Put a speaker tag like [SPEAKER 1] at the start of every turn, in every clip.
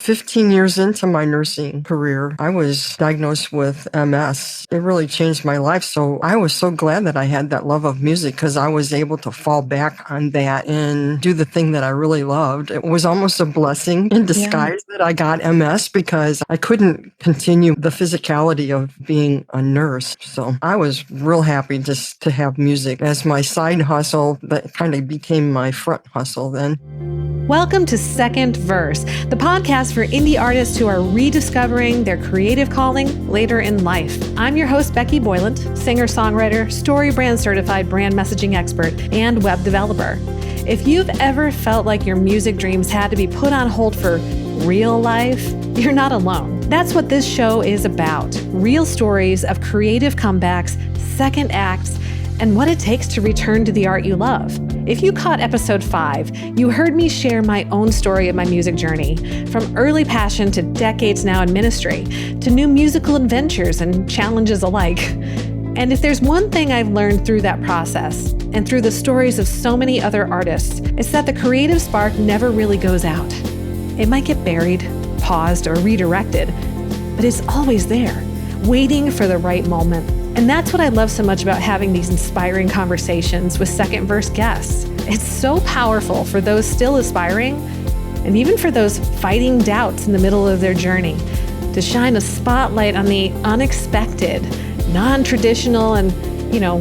[SPEAKER 1] 15 years into my nursing career, I was diagnosed with MS. It really changed my life. So I was so glad that I had that love of music because I was able to fall back on that and do the thing that I really loved. It was almost a blessing in disguise that I got MS because I couldn't continue the physicality of being a nurse. So I was real happy just to have music as my side hustle that kind of became my front hustle then.
[SPEAKER 2] Welcome to Second Verse, the podcast for indie artists who are rediscovering their creative calling later in life. I'm your host, Becky Boylant, singer-songwriter, StoryBrand certified brand messaging expert, and web developer. If you've ever felt like your music dreams had to be put on hold for real life, you're not alone. That's what this show is about. Real stories of creative comebacks, second acts, and what it takes to return to the art you love. If you caught episode 5, you heard me share my own story of my music journey, from early passion to decades now in ministry, to new musical adventures and challenges alike. And if there's one thing I've learned through that process, and through the stories of so many other artists, it's that the creative spark never really goes out. It might get buried, paused, or redirected, but it's always there, waiting for the right moment. And that's what I love so much about having these inspiring conversations with Second Verse guests. It's so powerful for those still aspiring, and even for those fighting doubts in the middle of their journey, to shine a spotlight on the unexpected, non-traditional, and,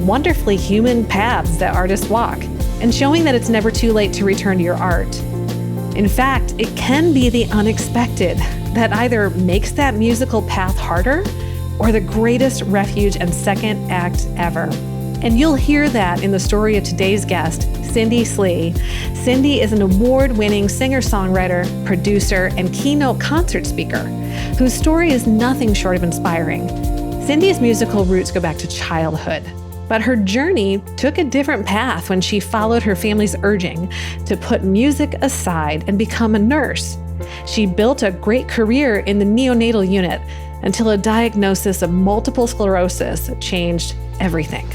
[SPEAKER 2] wonderfully human paths that artists walk, and showing that it's never too late to return to your art. In fact, it can be the unexpected that either makes that musical path harder or the greatest refuge and second act ever. And you'll hear that in the story of today's guest, Cindy Slee. Cindy is an award-winning singer-songwriter, producer, and keynote concert speaker, whose story is nothing short of inspiring. Cindy's musical roots go back to childhood, but her journey took a different path when she followed her family's urging to put music aside and become a nurse. She built a great career in the neonatal unit until a diagnosis of multiple sclerosis changed everything.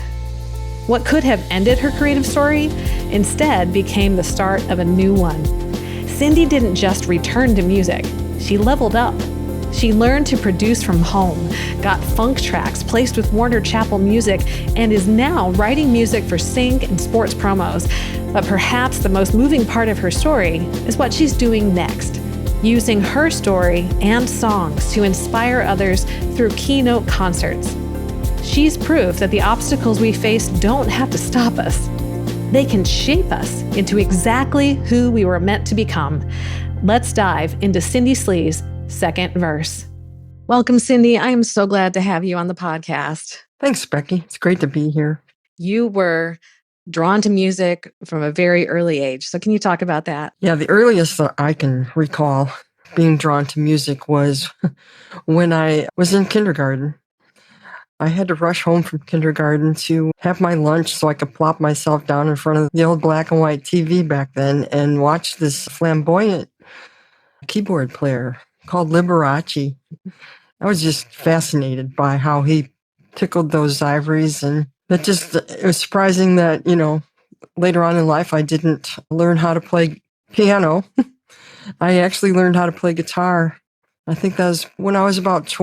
[SPEAKER 2] What could have ended her creative story instead became the start of a new one. Cindy didn't just return to music, she leveled up. She learned to produce from home, got funk tracks placed with Warner Chappell Music, and is now writing music for sync and sports promos. But perhaps the most moving part of her story is what she's doing next, using her story and songs to inspire others through Keynote concerts. She's proof that the obstacles we face don't have to stop us. They can shape us into exactly who we were meant to become. Let's dive into Cindy Slee's Second Verse. Welcome, Cindy. I am so glad to have you on the podcast.
[SPEAKER 1] Thanks, Becky. It's great to be here.
[SPEAKER 2] You were drawn to music from a very early age. So can you talk about that?
[SPEAKER 1] Yeah, the earliest that I can recall being drawn to music was when I was in kindergarten. I had to rush home from kindergarten to have my lunch so I could plop myself down in front of the old black and white TV back then and watch this flamboyant keyboard player called Liberace. I was just fascinated by how he tickled those ivories, and it was surprising that, later on in life, I didn't learn how to play piano. I actually learned how to play guitar. I think that was when I was about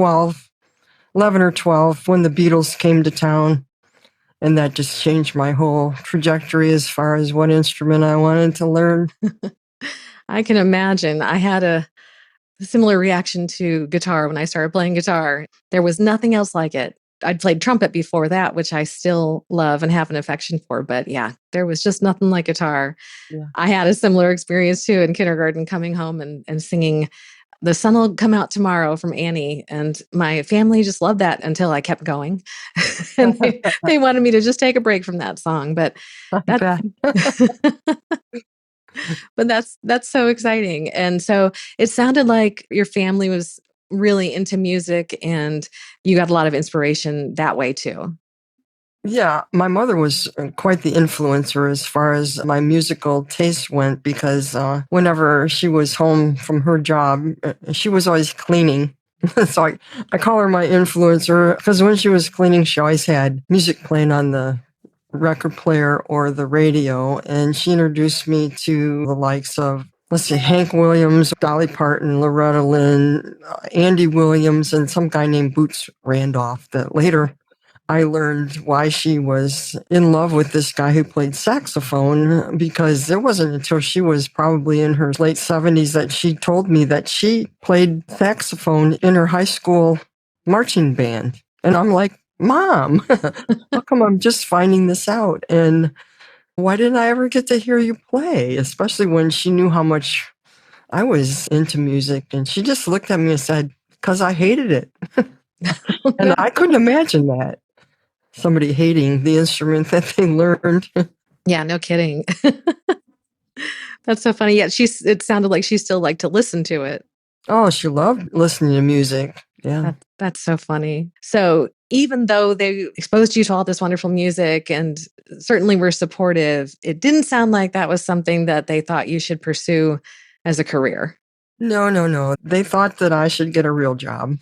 [SPEAKER 1] 11 or 12, when the Beatles came to town. And that just changed my whole trajectory as far as what instrument I wanted to learn.
[SPEAKER 2] I can imagine. I had a similar reaction to guitar when I started playing guitar. There was nothing else like it. I'd played trumpet before that, which I still love and have an affection for. But yeah, there was just nothing like guitar. Yeah. I had a similar experience too in kindergarten, coming home and singing "The Sun Will Come Out Tomorrow" from Annie. And my family just loved that until I kept going. And they wanted me to just take a break from that song. But but that's so exciting. And so it sounded like your family was really into music and you got a lot of inspiration that way too.
[SPEAKER 1] Yeah, my mother was quite the influencer as far as my musical taste went because whenever she was home from her job, she was always cleaning. So I call her my influencer because when she was cleaning, she always had music playing on the record player or the radio, and she introduced me to the likes of let's see, Hank Williams, Dolly Parton, Loretta Lynn, Andy Williams, and some guy named Boots Randolph that later I learned why she was in love with this guy who played saxophone, because it wasn't until she was probably in her late 70s that she told me that she played saxophone in her high school marching band. And I'm like, Mom, how come I'm just finding this out? And why didn't I ever get to hear you play? Especially when she knew how much I was into music. And she just looked at me and said, because I hated it. And I couldn't imagine that. Somebody hating the instrument that they learned.
[SPEAKER 2] Yeah, no kidding. That's so funny. Yeah, it sounded like she still liked to listen to it.
[SPEAKER 1] Oh, she loved listening to music. Yeah.
[SPEAKER 2] That's so funny. So even though they exposed you to all this wonderful music and certainly were supportive, it didn't sound like that was something that they thought you should pursue as a career.
[SPEAKER 1] No. They thought that I should get a real job.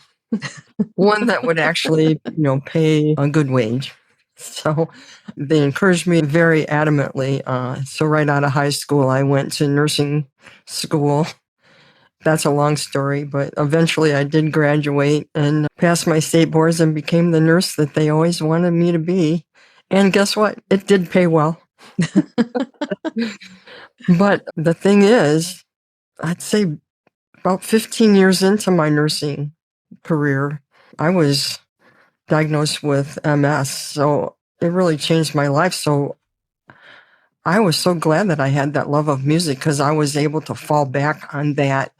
[SPEAKER 1] One that would actually, pay a good wage. So they encouraged me very adamantly. So right out of high school, I went to nursing school. That's a long story, but eventually I did graduate and passed my state boards and became the nurse that they always wanted me to be. And guess what? It did pay well. But the thing is, I'd say about 15 years into my nursing career, I was diagnosed with MS. So it really changed my life. So I was so glad that I had that love of music, because I was able to fall back on that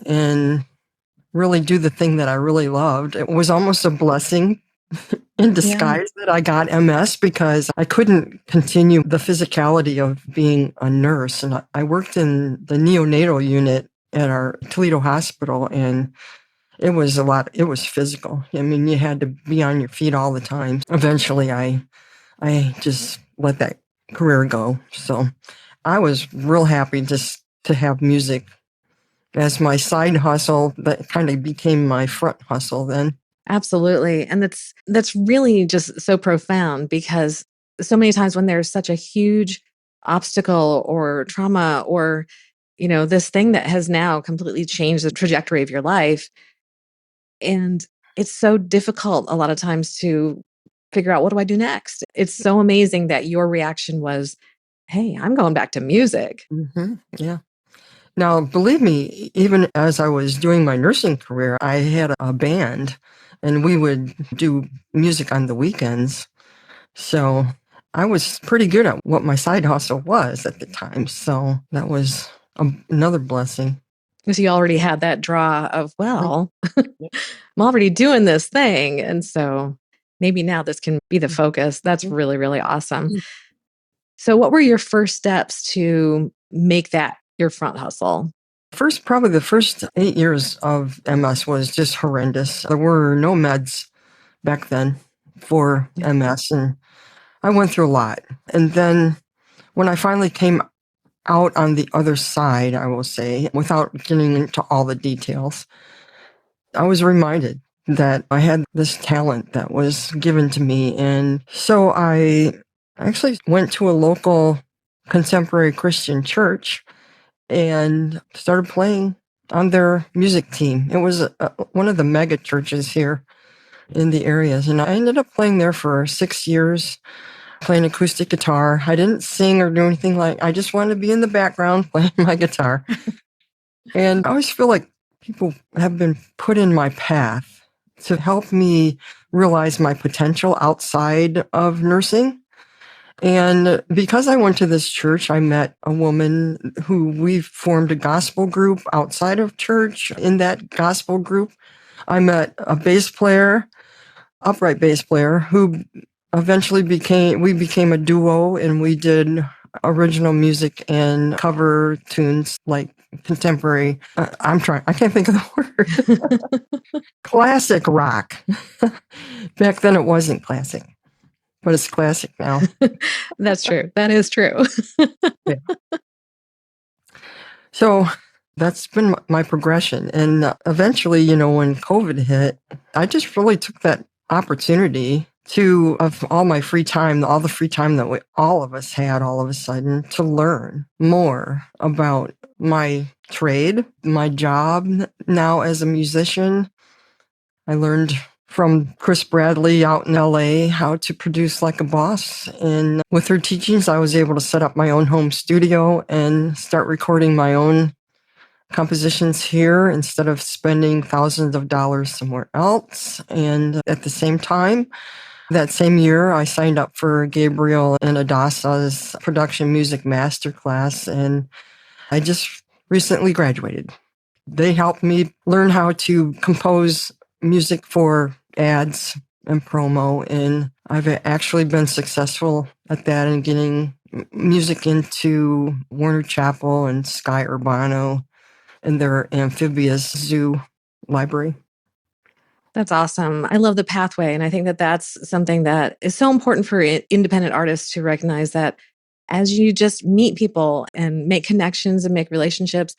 [SPEAKER 1] and really do the thing that I really loved. It was almost a blessing in disguise that I got MS, because I couldn't continue the physicality of being a nurse. And I worked in the neonatal unit at our Toledo hospital, and it was a lot. It was physical. I mean, you had to be on your feet all the time. Eventually, I just let that career go. So I was real happy just to have music as my side hustle that kind of became my front hustle then.
[SPEAKER 2] Absolutely. And that's really just so profound, because so many times when there's such a huge obstacle or trauma or, this thing that has now completely changed the trajectory of your life, and it's so difficult a lot of times to figure out, what do I do next? It's so amazing that your reaction was, hey, I'm going back to music.
[SPEAKER 1] Mm-hmm. Yeah. Now, believe me, even as I was doing my nursing career, I had a band and we would do music on the weekends. So I was pretty good at what my side hustle was at the time. So that was another blessing.
[SPEAKER 2] Because you already had that draw of, well, I'm already doing this thing. And so maybe now this can be the focus. That's really, really awesome. So what were your first steps to make that your front hustle?
[SPEAKER 1] Probably the first 8 years of MS was just horrendous. There were no meds back then for MS, and I went through a lot. And then when I finally came out on the other side, I will say, without getting into all the details, I was reminded that I had this talent that was given to me. And so I actually went to a local contemporary Christian church and started playing on their music team. It was one of the mega churches here in the areas. And I ended up playing there for 6 years, playing acoustic guitar. I didn't sing or do anything I just wanted to be in the background playing my guitar. And I always feel like people have been put in my path to help me realize my potential outside of nursing. And because I went to this church, I met a woman who we formed a gospel group outside of church. In that gospel group, I met a bass player, upright bass player, who eventually became a duo, and we did original music and cover tunes like contemporary. I can't think of the word. Classic rock. Back then it wasn't classic, but it's classic now.
[SPEAKER 2] That's true. That is true.
[SPEAKER 1] Yeah. So that's been my progression. And eventually, when COVID hit, I just really took that opportunity of all my free time, all the free time that all of us had all of a sudden, to learn more about my trade, my job now as a musician. I learned from Chris Bradley out in LA how to produce like a boss. And with her teachings, I was able to set up my own home studio and start recording my own compositions here instead of spending thousands of dollars somewhere else. And at the same time, that same year, I signed up for Gabriel and Adassa's production music masterclass, and I just recently graduated. They helped me learn how to compose music for ads and promo, and I've actually been successful at that and getting music into Warner Chappell and Sky Urbano and their amphibious zoo library.
[SPEAKER 2] That's awesome. I love the pathway. And I think that that's something that is so important for independent artists to recognize, that as you just meet people and make connections and make relationships,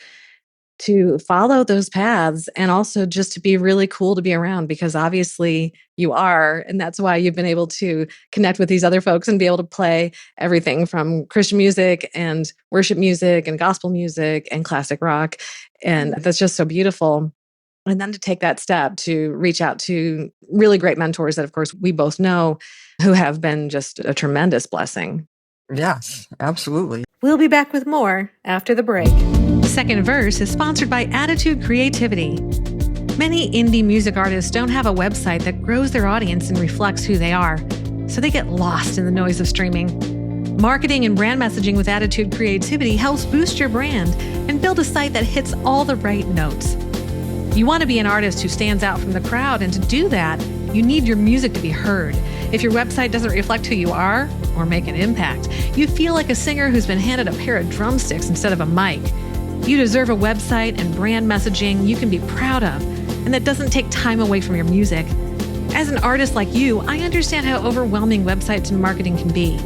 [SPEAKER 2] to follow those paths, and also just to be really cool to be around, because obviously you are. And that's why you've been able to connect with these other folks and be able to play everything from Christian music and worship music and gospel music and classic rock. And that's just so beautiful. And then to take that step to reach out to really great mentors that, of course, we both know, who have been just a tremendous blessing.
[SPEAKER 1] Yes, absolutely.
[SPEAKER 2] We'll be back with more after the break. Second Verse is sponsored by Attitude Creativity. Many indie music artists don't have a website that grows their audience and reflects who they are, so they get lost in the noise of streaming. Marketing and brand messaging with Attitude Creativity helps boost your brand and build a site that hits all the right notes. You want to be an artist who stands out from the crowd, and to do that, you need your music to be heard. If your website doesn't reflect who you are or make an impact, you feel like a singer who's been handed a pair of drumsticks instead of a mic. You deserve a website and brand messaging you can be proud of, and that doesn't take time away from your music. As an artist like you, I understand how overwhelming websites and marketing can be.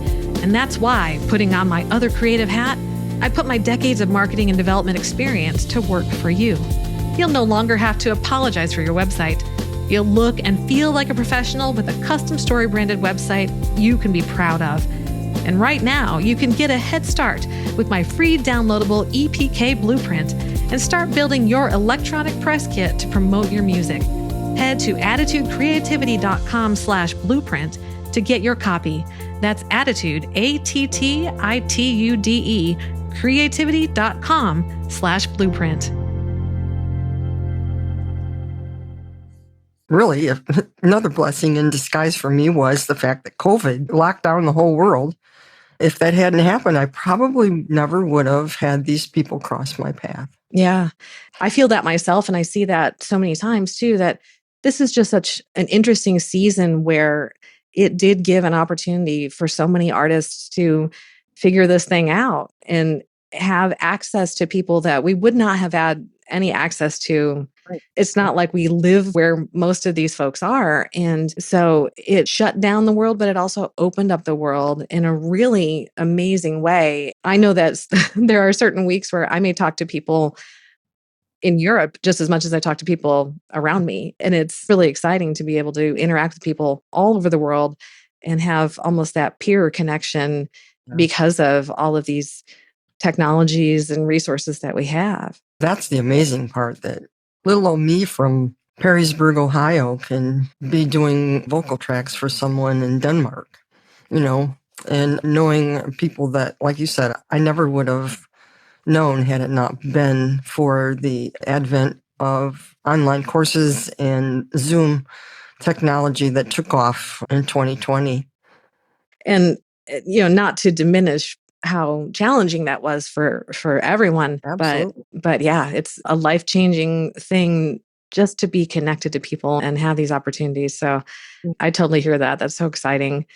[SPEAKER 2] And that's why, putting on my other creative hat, I put my decades of marketing and development experience to work for you. You'll no longer have to apologize for your website. You'll look and feel like a professional with a custom story branded website you can be proud of. And right now, you can get a head start with my free downloadable EPK blueprint and start building your electronic press kit to promote your music. Head to attitudecreativity.com/blueprint to get your copy. That's Attitude, ATTITUDE, creativity.com/blueprint.
[SPEAKER 1] Really, another blessing in disguise for me was the fact that COVID locked down the whole world. If that hadn't happened, I probably never would have had these people cross my path.
[SPEAKER 2] Yeah, I feel that myself. And I see that so many times too, that this is just such an interesting season where it did give an opportunity for so many artists to figure this thing out and have access to people that we would not have had any access to.
[SPEAKER 1] Right.
[SPEAKER 2] It's not like we live where most of these folks are. And so it shut down the world, but it also opened up the world in a really amazing way. I know that there are certain weeks where I may talk to people in Europe just as much as I talk to people around me. And it's really exciting to be able to interact with people all over the world and have almost that peer connection because of all of these technologies and resources that we have.
[SPEAKER 1] That's the amazing part, that little old me from Perrysburg, Ohio, can be doing vocal tracks for someone in Denmark, and knowing people that, like you said, I never would have known had it not been for the advent of online courses and Zoom technology that took off in 2020.
[SPEAKER 2] And, not to diminish how challenging that was for everyone.
[SPEAKER 1] Absolutely.
[SPEAKER 2] But yeah, it's a life-changing thing just to be connected to people and have these opportunities. So I totally hear that. That's so exciting.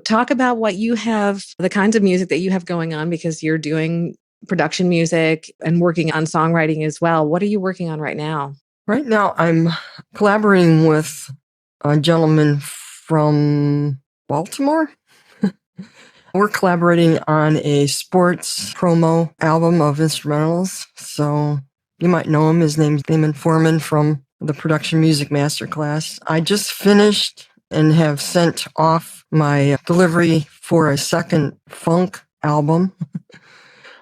[SPEAKER 2] Talk about what you have, the kinds of music that you have going on, because you're doing production music and working on songwriting as well. What are you working on right now?
[SPEAKER 1] Right now, I'm collaborating with a gentleman from Baltimore. We're collaborating on a sports promo album of instrumentals. So you might know him. His name's Damon Foreman from the Production Music Masterclass. I just finished and have sent off my delivery for a second funk album.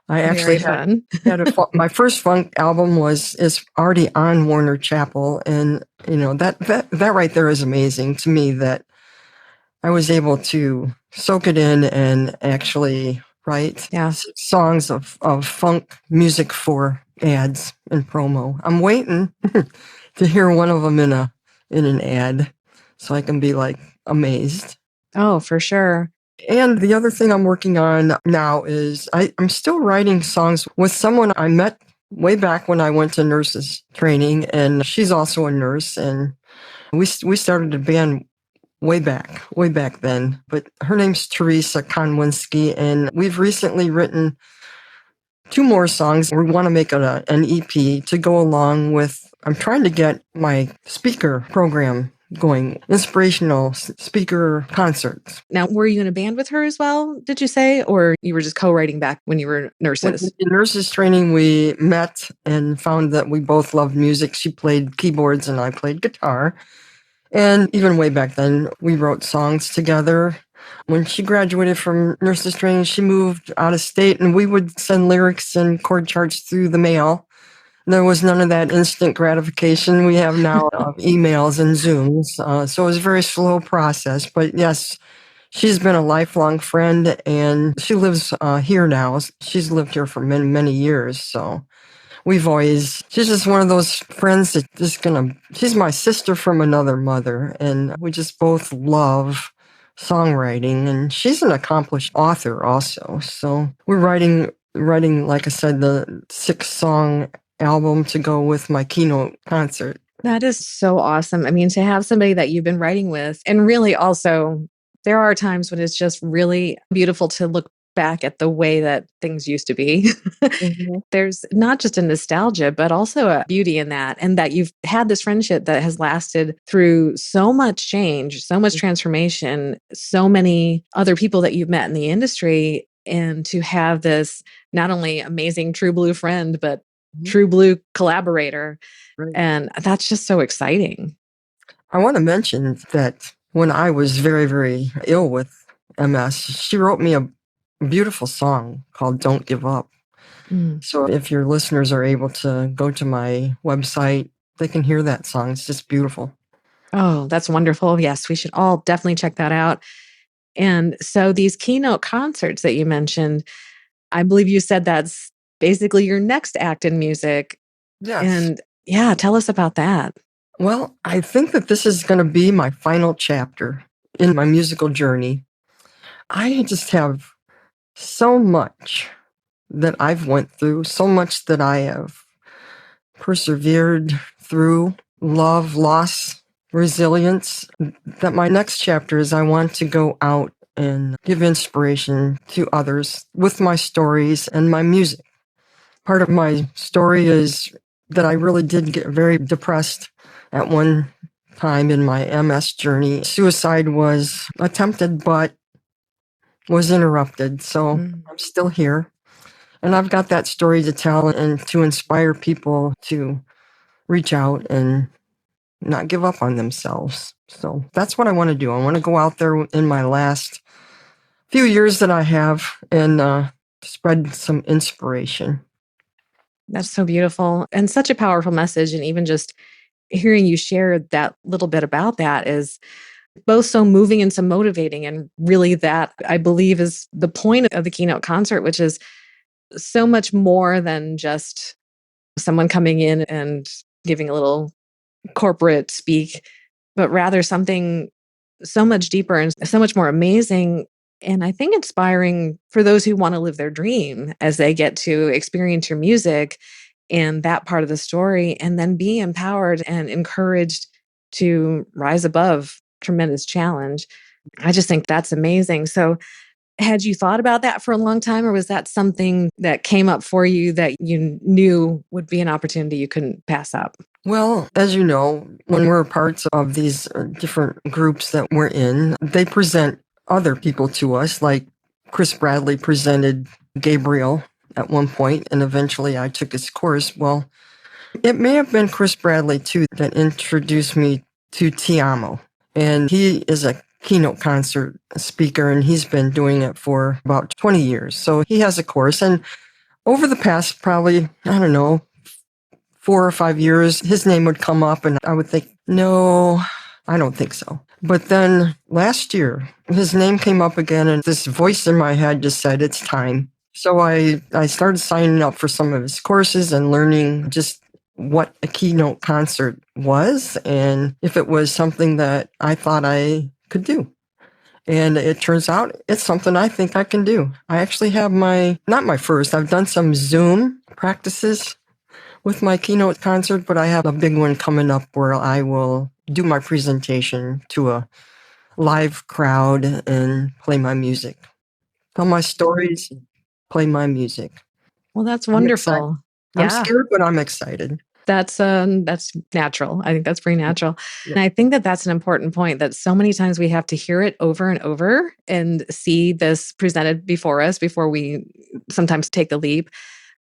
[SPEAKER 1] I actually
[SPEAKER 2] Very
[SPEAKER 1] had my first funk album is already on Warner Chappell, and that right there is amazing to me that I was able to soak it in and actually write songs of funk music for ads and promo. I'm waiting to hear one of them in an ad, so I can be like amazed.
[SPEAKER 2] Oh, for sure.
[SPEAKER 1] And the other thing I'm working on now is I'm still writing songs with someone I met way back when I went to nurses training, and she's also a nurse, and we started a band way back then. But her name's Teresa Konwinski, and we've recently written 2 more songs. We want to make an EP to go along with. I'm trying to get my speaker program going, inspirational speaker concerts.
[SPEAKER 2] Now, were you in a band with her as well, did you say? Or you were just co-writing back when you were nurses?
[SPEAKER 1] In nurses training, we met and found that we both loved music. She played keyboards and I played guitar. And even way back then, we wrote songs together. When she graduated from nurses training, she moved out of state, and we would send lyrics and chord charts through the mail. There was none of that instant gratification we have now of emails and Zooms. So it was a very slow process. But yes, she's been a lifelong friend, and she lives here now. She's lived here for many, many years. So she's just one of those friends that she's my sister from another mother. And we just both love songwriting. And she's an accomplished author also. So we're writing, like I said, the 6-song album to go with my Keynote concert.
[SPEAKER 2] That is so awesome. I mean, to have somebody that you've been writing with, and really also, there are times when it's just really beautiful to look back at the way that things used to be. Mm-hmm. There's not just a nostalgia, but also a beauty in that, and that you've had this friendship that has lasted through so much change, so much transformation, so many other people that you've met in the industry, and to have this not only amazing true blue friend, but true blue collaborator. Right. And that's just so exciting.
[SPEAKER 1] I want to mention that when I was very, very ill with MS, she wrote me a beautiful song called Don't Give Up. So if your listeners are able to go to my website, they can hear that song. It's just beautiful.
[SPEAKER 2] Oh, that's wonderful. Yes, we should all definitely check that out. And so these Keynote concerts that you mentioned, I believe you said that's basically your next act in music.
[SPEAKER 1] Yes.
[SPEAKER 2] And yeah, tell us about that.
[SPEAKER 1] Well, I think that this is going to be my final chapter in my musical journey. I just have so much that I've went through, so much that I have persevered through, love, loss, resilience, that my next chapter is I want to go out and give inspiration to others with my stories and my music. Part of my story is that I really did get very depressed at one time in my MS journey. Suicide was attempted, but was interrupted. So I'm still here. And I've got that story to tell and to inspire people to reach out and not give up on themselves. So that's what I want to do. I want to go out there in my last few years that I have and spread some inspiration.
[SPEAKER 2] That's so beautiful and such a powerful message. And even just hearing you share that little bit about that is both so moving and so motivating. And really that, I believe, is the point of the Keynote concert, which is so much more than just someone coming in and giving a little corporate speak, but rather something so much deeper and so much more amazing. And I think inspiring for those who want to live their dream as they get to experience your music and that part of the story, and then be empowered and encouraged to rise above tremendous challenge. I just think that's amazing. So had you thought about that for a long time, or was that something that came up for you that you knew would be an opportunity you couldn't pass up?
[SPEAKER 1] Well, as you know, when we're parts of these different groups that we're in, they present other people to us, like Chris Bradley presented Gabriel at one point, and eventually I took his course. Well, it may have been Chris Bradley, too, that introduced me to Ti Amo. And he is a keynote concert speaker, and he's been doing it for about 20 years. So he has a course. And over the past probably, I don't know, 4 or 5 years, his name would come up and I would think, no, I don't think so. But then last year, his name came up again and this voice in my head just said, it's time. So I started signing up for some of his courses and learning just what a keynote concert was and if it was something that I thought I could do. And it turns out it's something I think I can do. I actually have I've done some Zoom practices with my keynote concert, but I have a big one coming up where I will do my presentation to a live crowd and play my music, tell my stories, play my music.
[SPEAKER 2] Well, that's
[SPEAKER 1] I'm excited.
[SPEAKER 2] wonderful.
[SPEAKER 1] I'm scared, but I'm excited.
[SPEAKER 2] That's natural. I think that's pretty natural.
[SPEAKER 1] Yeah.
[SPEAKER 2] And I think that that's an important point that so many times we have to hear it over and over and see this presented before us before we sometimes take the leap.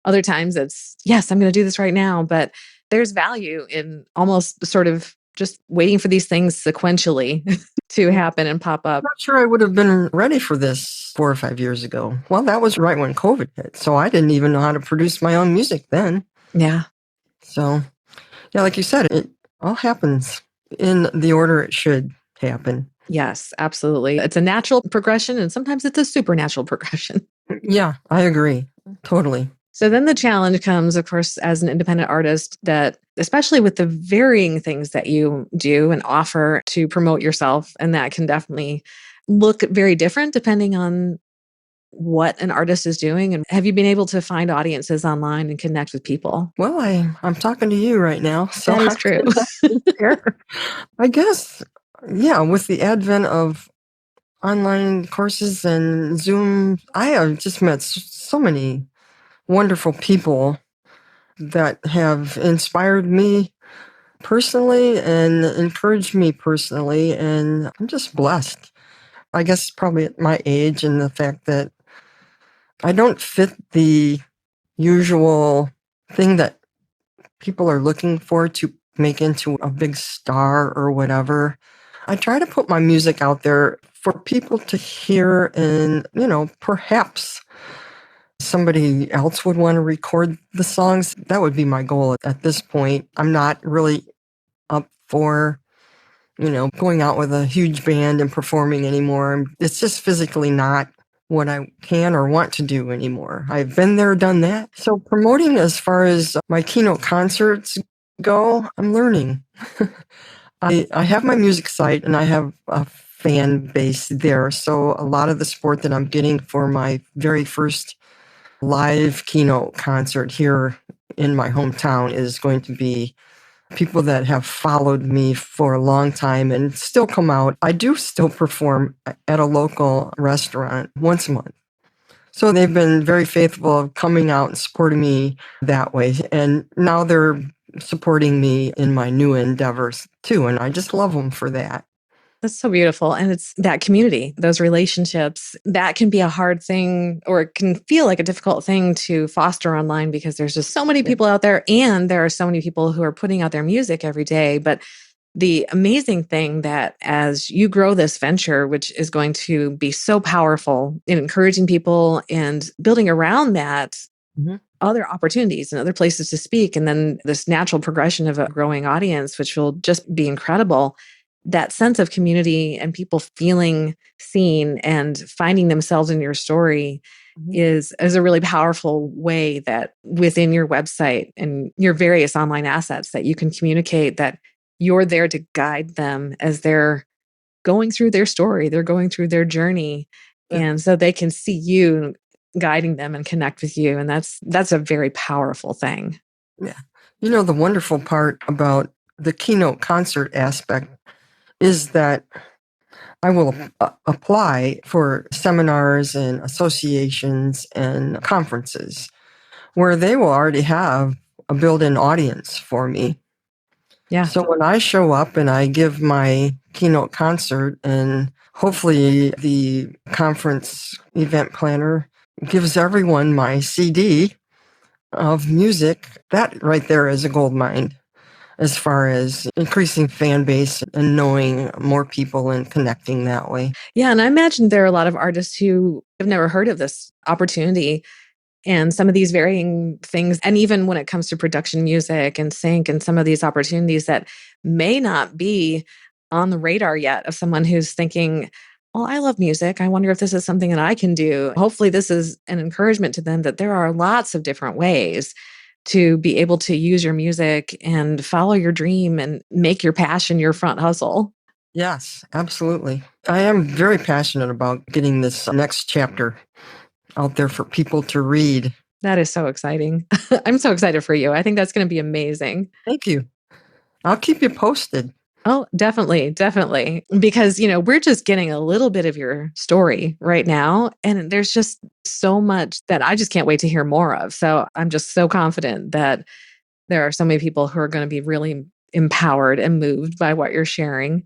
[SPEAKER 2] Other times it's, yes, I'm going to do this right now. But there's value in almost sort of just waiting for these things sequentially to happen and pop up.
[SPEAKER 1] I'm not sure I would have been ready for this 4 or 5 years ago. Well, that was right when COVID hit. So I didn't even know how to produce my own music then.
[SPEAKER 2] Yeah.
[SPEAKER 1] So, yeah, like you said, it all happens in the order it should happen.
[SPEAKER 2] Yes, absolutely. It's a natural progression and sometimes it's a supernatural progression.
[SPEAKER 1] Yeah, I agree. Totally.
[SPEAKER 2] So then the challenge comes, of course, as an independent artist that, especially with the varying things that you do and offer to promote yourself, and that can definitely look very different depending on what an artist is doing. And have you been able to find audiences online and connect with people?
[SPEAKER 1] Well, I'm talking to you right now. So
[SPEAKER 2] that is true.
[SPEAKER 1] I guess, yeah, with the advent of online courses and Zoom, I have just met so many wonderful people that have inspired me personally and encouraged me personally. And I'm just blessed. I guess probably at my age and the fact that I don't fit the usual thing that people are looking for to make into a big star or whatever. I try to put my music out there for people to hear and, perhaps somebody else would want to record the songs. That would be my goal at this point. I'm not really up for, going out with a huge band and performing anymore. It's just physically not what I can or want to do anymore. I've been there, done that. So promoting as far as my keynote concerts go, I'm learning. I have my music site and I have a fan base there. So a lot of the support that I'm getting for my very first live keynote concert here in my hometown is going to be people that have followed me for a long time and still come out. I do still perform at a local restaurant once a month. So they've been very faithful of coming out and supporting me that way. And now they're supporting me in my new endeavors too. And I just love them for that.
[SPEAKER 2] That's so beautiful. And it's that community, those relationships, that can be a hard thing or it can feel like a difficult thing to foster online because there's just so many people out there and there are so many people who are putting out their music every day. But the amazing thing that as you grow this venture, which is going to be so powerful in encouraging people and building around that, other opportunities and other places to speak, and then this natural progression of a growing audience, which will just be incredible. That sense of community and people feeling seen and finding themselves in your story is a really powerful way that within your website and your various online assets that you can communicate that you're there to guide them as they're going through their story, they're going through their journey. Yeah. And so they can see you guiding them and connect with you. And that's a very powerful thing.
[SPEAKER 1] Yeah. The wonderful part about the keynote concert aspect is that I will apply for seminars and associations and conferences where they will already have a built-in audience for me.
[SPEAKER 2] Yeah.
[SPEAKER 1] So when I show up and I give my keynote concert and hopefully the conference event planner gives everyone my CD of music, that right there is a gold mine. as far as increasing fan base and knowing more people and connecting that way.
[SPEAKER 2] Yeah. And I imagine there are a lot of artists who have never heard of this opportunity and some of these varying things. And even when it comes to production music and sync and some of these opportunities that may not be on the radar yet of someone who's thinking, well, I love music. I wonder if this is something that I can do. Hopefully, this is an encouragement to them that there are lots of different ways to be able to use your music and follow your dream and make your passion your front hustle.
[SPEAKER 1] Yes, absolutely. I am very passionate about getting this next chapter out there for people to read.
[SPEAKER 2] That is so exciting. I'm so excited for you. I think that's going to be amazing.
[SPEAKER 1] Thank you. I'll keep you posted.
[SPEAKER 2] Oh, definitely, definitely. Because, we're just getting a little bit of your story right now. And there's just so much that I just can't wait to hear more of. So I'm just so confident that there are so many people who are going to be really empowered and moved by what you're sharing.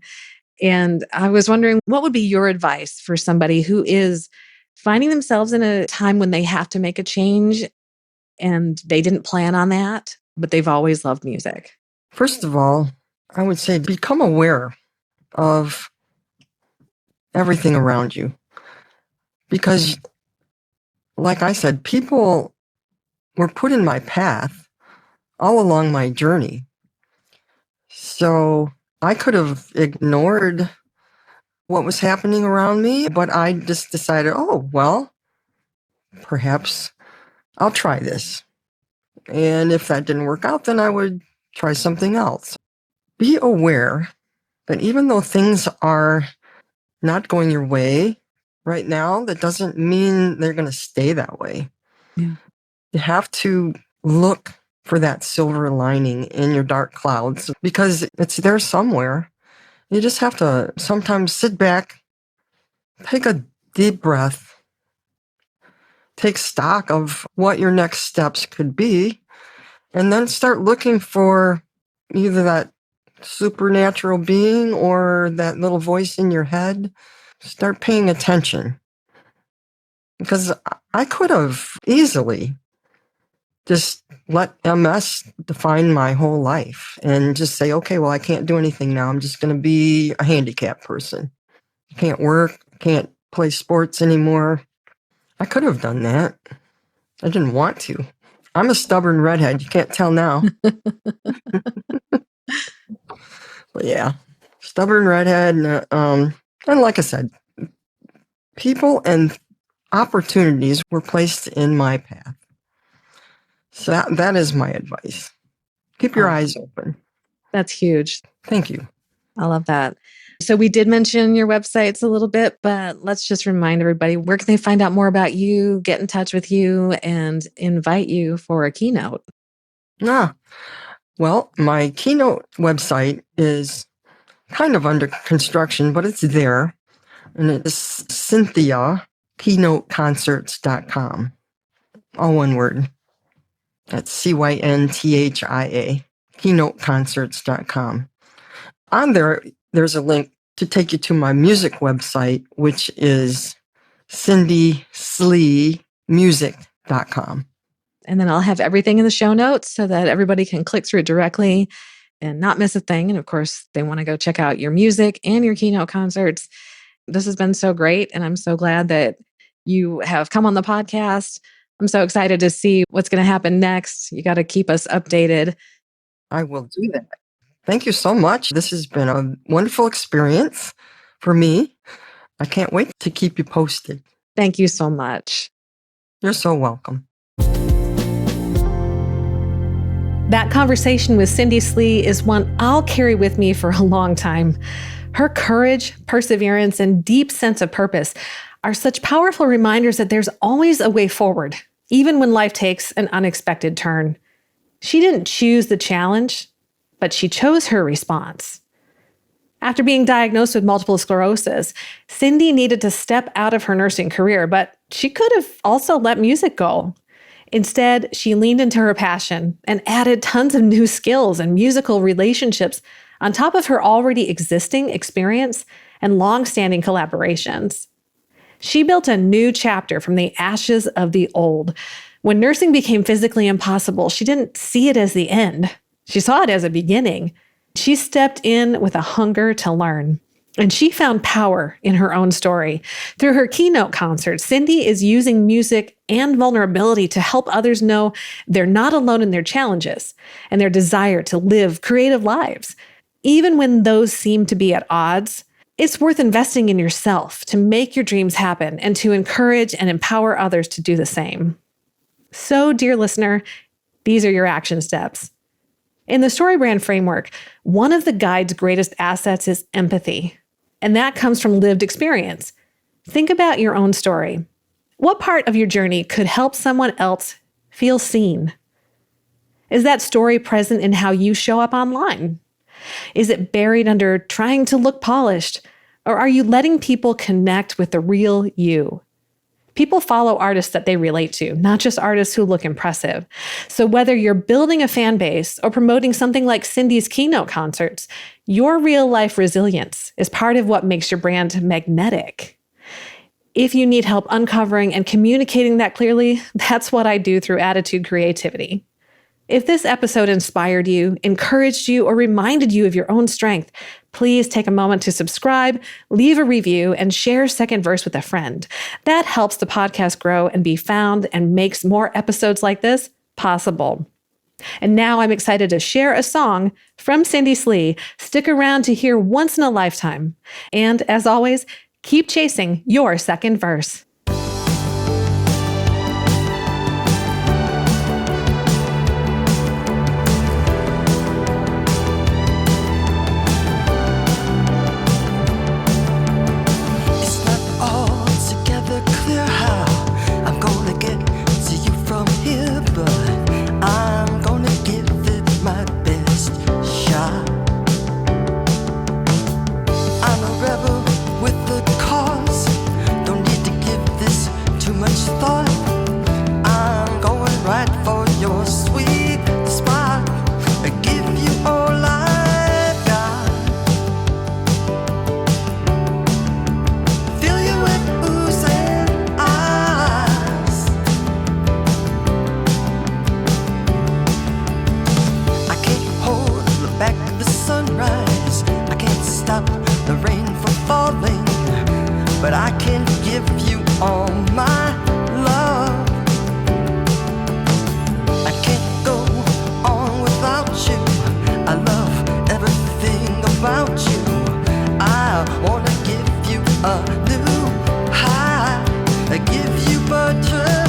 [SPEAKER 2] And I was wondering, what would be your advice for somebody who is finding themselves in a time when they have to make a change and they didn't plan on that, but they've always loved music?
[SPEAKER 1] First of all, I would say become aware of everything around you. Because, like I said, people were put in my path all along my journey. So I could have ignored what was happening around me, but I just decided, oh, well, perhaps I'll try this. And if that didn't work out, then I would try something else. Be aware that even though things are not going your way right now, that doesn't mean they're going to stay that way.
[SPEAKER 2] Yeah.
[SPEAKER 1] You have to look for that silver lining in your dark clouds because it's there somewhere. You just have to sometimes sit back, take a deep breath, take stock of what your next steps could be, and then start looking for either that supernatural being or that little voice in your head. Start paying attention. Because I could have easily just let MS define my whole life and just say, okay, well, I can't do anything now. I'm just going to be a handicapped person. Can't work, can't play sports anymore. I could have done that. I didn't want to. I'm a stubborn redhead. You can't tell now. But yeah, stubborn redhead. And like I said, people and opportunities were placed in my path. So that is my advice. Keep your eyes open.
[SPEAKER 2] That's huge.
[SPEAKER 1] Thank you.
[SPEAKER 2] I love that. So we did mention your websites a little bit, but let's just remind everybody, where can they find out more about you, get in touch with you, and invite you for a keynote?
[SPEAKER 1] Well, my Keynote website is kind of under construction, but it's there. And it's CynthiaKeynoteConcerts.com. All one word. That's CYNTHIA, KeynoteConcerts.com. On there, there's a link to take you to my music website, which is CindySleeMusic.com.
[SPEAKER 2] And then I'll have everything in the show notes so that everybody can click through it directly and not miss a thing. And of course, they want to go check out your music and your keynote concerts. This has been so great. And I'm so glad that you have come on the podcast. I'm so excited to see what's going to happen next. You got to keep us updated.
[SPEAKER 1] I will do that. Thank you so much. This has been a wonderful experience for me. I can't wait to keep you posted.
[SPEAKER 2] Thank you so much.
[SPEAKER 1] You're so welcome.
[SPEAKER 2] That conversation with Cindy Slee is one I'll carry with me for a long time. Her courage, perseverance, and deep sense of purpose are such powerful reminders that there's always a way forward, even when life takes an unexpected turn. She didn't choose the challenge, but she chose her response. After being diagnosed with multiple sclerosis, Cindy needed to step out of her nursing career, but she could have also let music go. Instead, she leaned into her passion and added tons of new skills and musical relationships on top of her already existing experience and long-standing collaborations. She built a new chapter from the ashes of the old. When nursing became physically impossible, she didn't see it as the end. She saw it as a beginning. She stepped in with a hunger to learn. And she found power in her own story. Through her Keynote concert, Cindy is using music and vulnerability to help others know they're not alone in their challenges and their desire to live creative lives. Even when those seem to be at odds, it's worth investing in yourself to make your dreams happen and to encourage and empower others to do the same. So, dear listener, these are your action steps. In the StoryBrand framework, one of the guide's greatest assets is empathy. And that comes from lived experience. Think about your own story. What part of your journey could help someone else feel seen? Is that story present in how you show up online? Is it buried under trying to look polished? Or are you letting people connect with the real you? People follow artists that they relate to, not just artists who look impressive. So whether you're building a fan base or promoting something like Cindy's Keynote concerts, your real-life resilience is part of what makes your brand magnetic. If you need help uncovering and communicating that clearly, that's what I do through Attitude Creativity. If this episode inspired you, encouraged you, or reminded you of your own strength, please take a moment to subscribe, leave a review, and share Second Verse with a friend. That helps the podcast grow and be found and makes more episodes like this possible. And now I'm excited to share a song from Cindy Slee. Stick around to hear Once in a Lifetime. And as always, keep chasing your second verse.
[SPEAKER 3] But I can give you all my love. I can't go on without you. I love everything about you. I wanna give you a new high. I give you butterflies.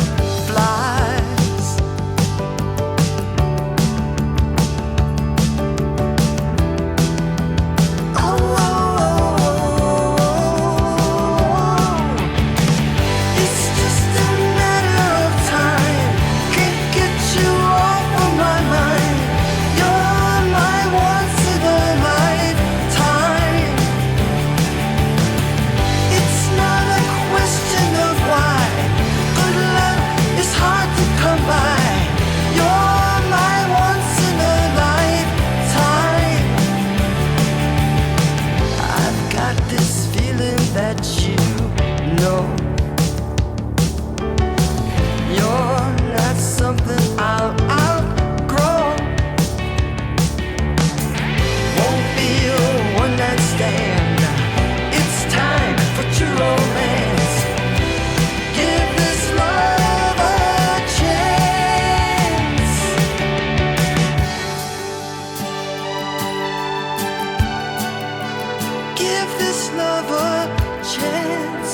[SPEAKER 3] Give this love a chance.